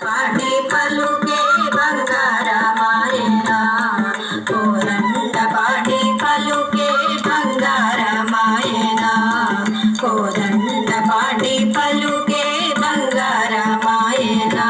పాటి పలుకే బంగారమాయనా కోదండ పాటి పలుకే బంగారమాయనా కోదండ పాటి పలుకే బంగారమాయనా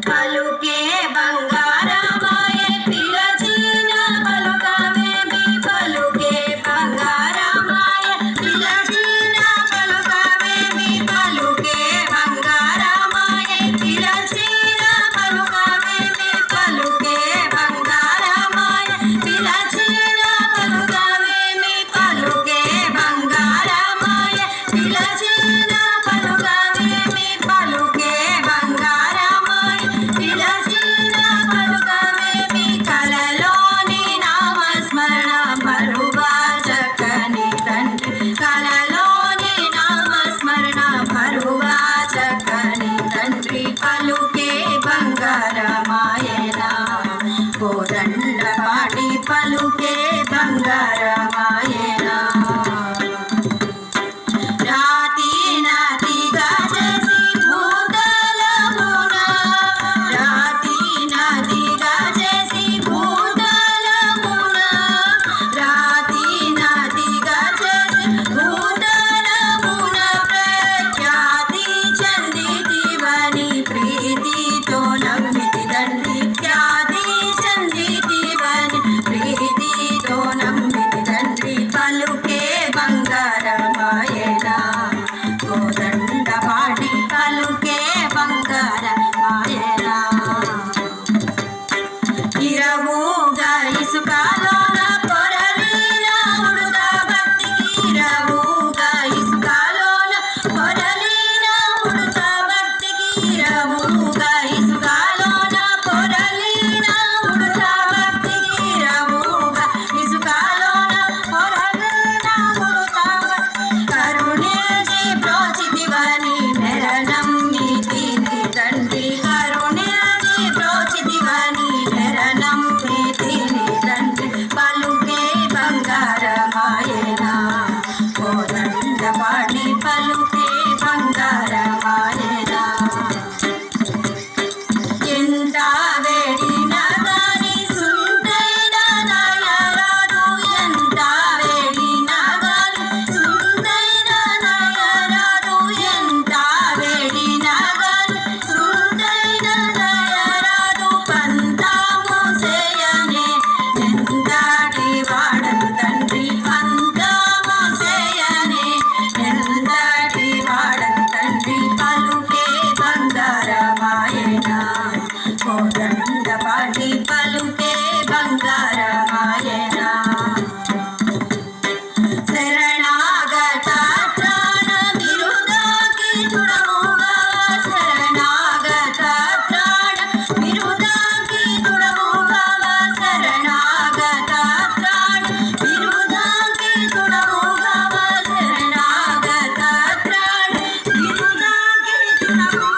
పలుకే బంగారమాయ పిలచిన పలుకవేమి పలుకే బంగారమాయ పిలచిన పలుకవేమి పలుకే బంగారమాయ పిలచిన పలుకవేమి పలుకే బంగారమాయ పిలచిన పలుకవేమి పలుకే బంగారమాయ పిలచిన పలుకవేమి పలుకే బంగారమాయ పిలచిన పలుకవేమి కలలోని నామస్మరణ భరువా చక్కని తండ్రి కలలోని నామస్మరణ భరువా చక్కని తండ్రి పలుకే బంగారమాయనా కోదండ పాటి పలుకే బంగారమాయనా రాతి నదిగా చేసి భూతలమున రాతి నదిగా చేసి భూతలమున రాతి నదిగా చేసి భూతలమున ప్రఖ్యాతి చెందితివని ప్రీతితో నమ్మితి తండ్రి ఖ్యాతి చెందితివని ప్రీతితో నమ్మితి తండ్రి పలుకే బంగారమాయనా కోదండ పాటి పలుకే బంగారమాయనా ఇరవుగా ఇసుకలోన పొరలిన ఉడత భక్తికి ఇరవుగా ఇసుకలోన పొరలిన ఉడత భక్తికి ఇరవుగా ఇసుకలోన పొరలిన ఉడత భక్తికి ఇరవుగా ఇసుకలోన పొరలిన ఉడత భక్తి కరుణించి బ్రోచితివని నెరనమ్మితిని తండ్రి కరుణించి బ్రోచితివని నెరనమ్మితిని తండ్రి పలుకే బంగారమాయనా కోదండ పాటి పలుకే బంగారమాయనా ఎంత వేడినా గాని సుందైన నయరాదు ఎంత వేడినా గాని సుందైన నయరాదు ఎంత వేడినా గాని సుందైన నయరాదు పంతాము చేయనే ఎంతటి వాడను తండ్రి పంతాము చేయనే ఎంతటి వాడను తండ్రి పలుకే బంగారమాయనా కోదండ పాటి పలుకే బంగారమాయనా శరణాగత త్రాణ విరుదాకి తుడముగా శరణాగత త్రాణ విరుదాకి తుడముగా శరణాగత త్రాణ విరుదాకి తుడముగా శరణాగత త్రాణ విరుదాకి తుడముగా